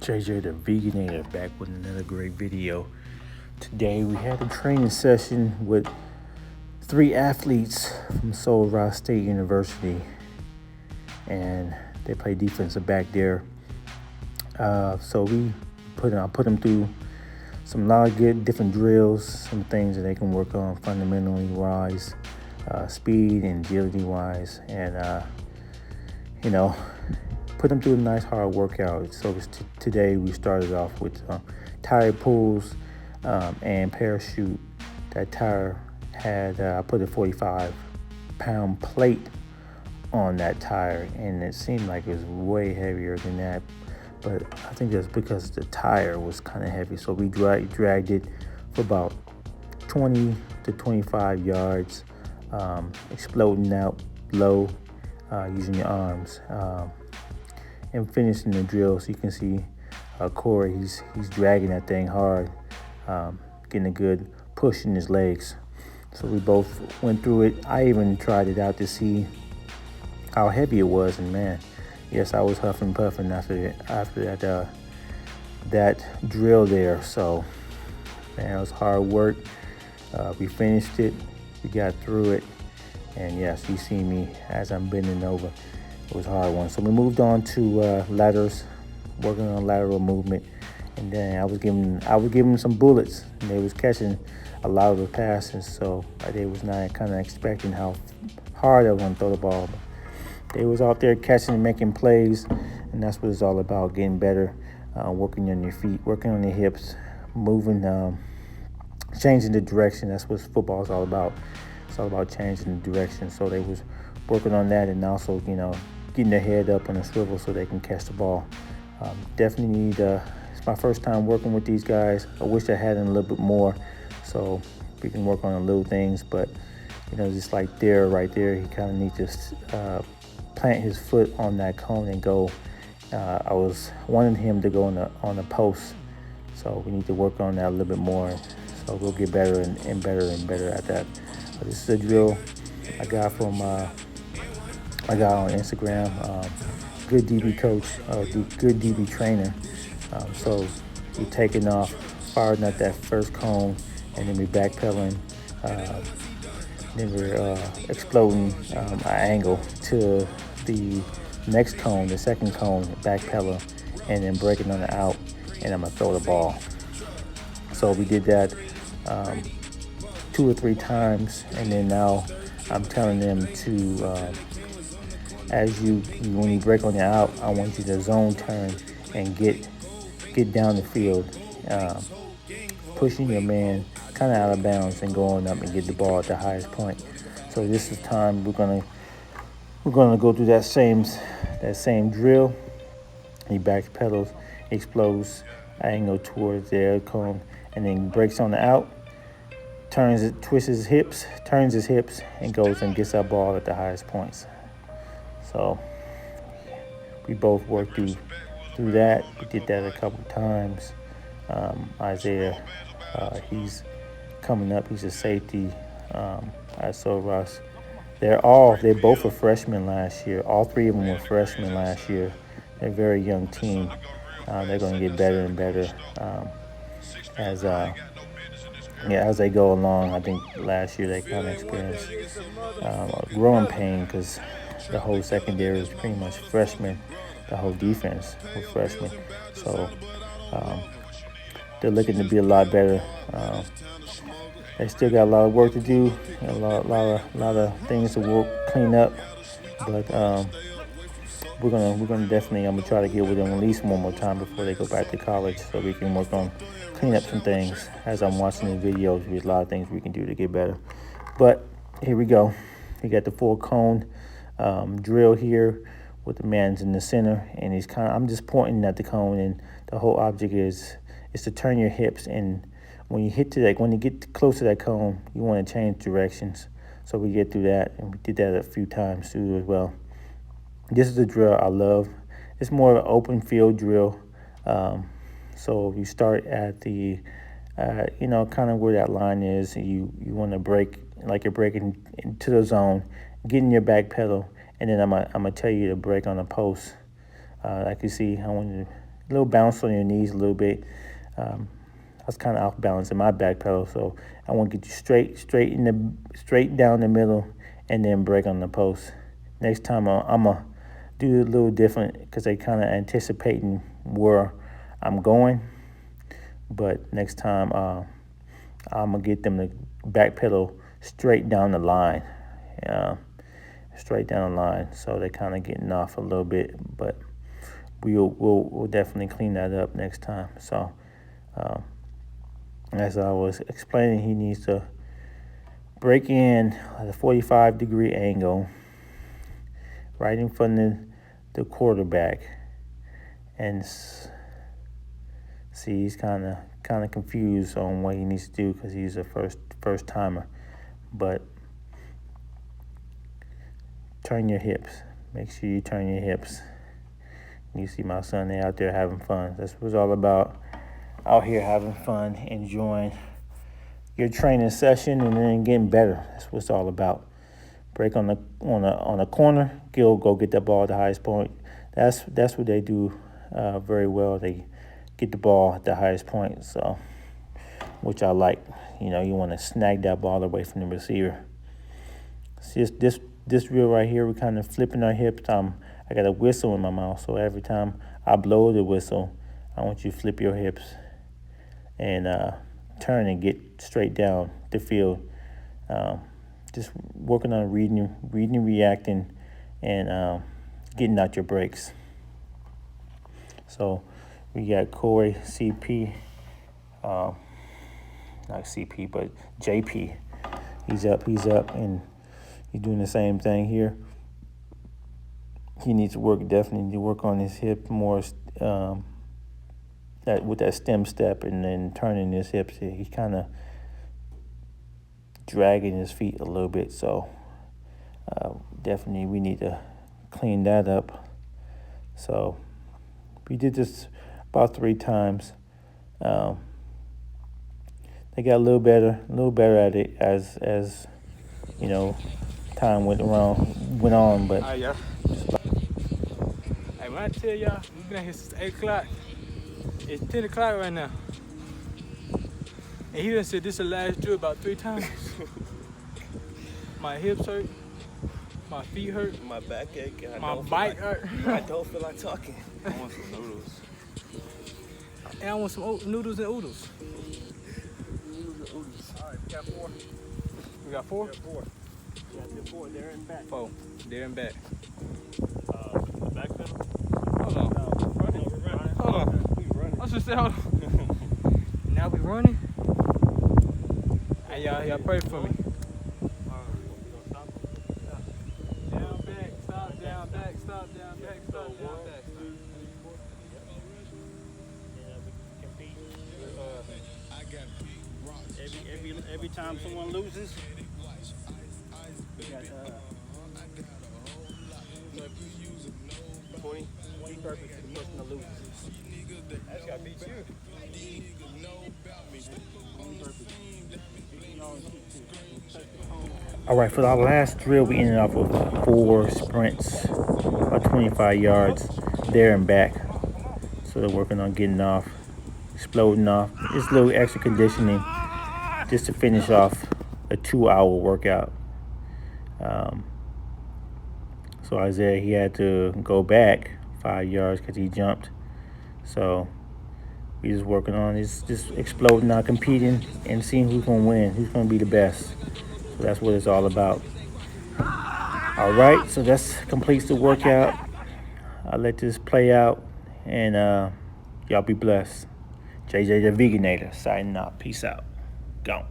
JJ the Veganator back with another great video. Today we had a training session with 3 athletes from Sul Ross State University, and they play defensive back there. So I put them through a lot of good different drills, some things that they can work on fundamentally wise, speed and agility wise, and put them through a nice hard workout. So today we started off with tire pulls and parachute. That tire had I put a 45-pound plate on that tire, and it seemed like it was way heavier than that. But I think that's because the tire was kind of heavy. So we dragged it for about 20 to 25 yards, exploding out low using your arms, and finishing the drill. So you can see Corey, he's dragging that thing hard, getting a good push in his legs. So we both went through it. I even tried it out to see how heavy it was, and man, yes, I was huffing and puffing after that drill there. So, man, it was hard work. We finished it. We got through it. And yes, you see me as I'm bending over. It was a hard one. So we moved on to laterals, working on lateral movement. And then I was giving them some bullets, and they was catching a lot of the passes. So they was not kind of expecting how hard I was going to throw the ball. They was out there catching and making plays, and that's what it's all about, getting better, working on your feet, working on your hips, moving, changing the direction. That's what football is all about. It's all about changing the direction. So they was working on that, and also, getting their head up on a swivel so they can catch the ball. Definitely need, it's my first time working with these guys. I wish I had them a little bit more so we can work on the little things, but, just like right there, he kind of needs to plant his foot on that cone and go. I was wanting him to go on the post, so we need to work on that a little bit more. So we'll get better and better and better at that. This is a drill I got on Instagram. Good DB coach, good DB trainer. So we're taking off, firing at that first cone, and then we're backpedaling. Then we're exploding an angle to the next cone, the second cone, backpedal, and then breaking on the out, and I'm gonna throw the ball. So we did that 2 or 3 times, and then now I'm telling them to, when you break on the out, I want you to zone turn and get down the field, pushing your man kind of out of bounds and going up and get the ball at the highest point. So this is time we're gonna go through that same drill. He backpedals, explodes, angle towards the air cone, and then breaks on the out, turns his hips, and goes and gets that ball at the highest points. So we both worked through that. We did that a couple of times. Isaiah, he's coming up. He's a safety at Sul Ross. They both were freshmen last year. All 3 of them were freshmen last year. They're a very young team. They're going to get better and better as they go along. I think last year they kind of experienced a growing pain because the whole secondary is pretty much freshmen. The whole defense was freshmen. So they're looking to be a lot better. They still got a lot of work to do, a lot of things to clean up. But we're gonna definitely. I'm gonna try to get with them at least one more time before they go back to college, so we can work on clean up some things. As I'm watching the videos, there's a lot of things we can do to get better. But here we go. We got the full cone drill here with the man's in the center, and I'm just pointing at the cone, and the whole object is to turn your hips, and when you get close to that cone, you want to change directions. So we get through that, and we did that a few times too as well. This is a drill I love. It's more of an open field drill. So you start at the, kind of where that line is. You want to break, like you're breaking into the zone, get in your back pedal, and then I'm gonna tell you to break on the post. Like you see, I want you to little bounce on your knees a little bit. I was kind of off balance in my back pedal, so I want to get you straight down the middle, and then break on the post. Next time I'm gonna do it a little different because they kind of anticipating where I'm going. But next time I'm gonna get them to back pedal straight down the line, straight down the line. So they're kind of getting off a little bit, but we'll definitely clean that up next time. So. As I was explaining, he needs to break in at a 45-degree angle right in front of the quarterback, and see, he's kind of confused on what he needs to do because he's a first timer. But turn your hips. Make sure you turn your hips. You see my son, they out there having fun. That's what it's all about. Out here having fun, enjoying your training session, and then getting better. That's what it's all about. Break on a corner, go get that ball at the highest point. That's what they do very well. They get the ball at the highest point, so which I like. You want to snag that ball away from the receiver. See, this drill right here, we're kind of flipping our hips. I got a whistle in my mouth, so every time I blow the whistle, I want you to flip your hips and turn and get straight down the field. Just working on reading, reacting, and getting out your breaks. So we got Corey, CP, not CP, but JP. He's up, and he's doing the same thing here. He needs to definitely work on his hip more, with that stem step, and then turning his hips. He's kind of dragging his feet a little bit, so definitely we need to clean that up. So we did this about 3 times. They got a little better at it as time went on, but hey, when I tell y'all, we've been out here since 8 o'clock. It's 10 o'clock right now. And he done said this is the last drill about 3 times. My hips hurt, my feet hurt, my back ache, and my bike hurt. I don't feel like talking. I want some noodles. And I want some noodles and oodles. All right, we got 4. We got 4? We got 4. We got the 4 there and back. 4. There and back. The back pedal. Hold on. No, we're running. Hold on. We running. I should say hold on. Now we running. Hey, y'all pray for me. Down, back, stop, down, back, stop, down, back, stop, down, back. Every time someone loses, we got 20 purpose to the person that loses. That's gotta beat you. all right, for our last drill, we ended off with 4 sprints, about 25 yards there and back. So they're working on getting off, exploding off. Just a little extra conditioning just to finish off a 2-hour workout. So Isaiah, he had to go back 5 yards because he jumped. So we just working on just exploding out, competing, and seeing who's going to win, who's going to be the best. So that's what it's all about. All right, so that completes the workout. I'll let this play out, and y'all be blessed. JJ the Veganator signing out. Peace out. Gone.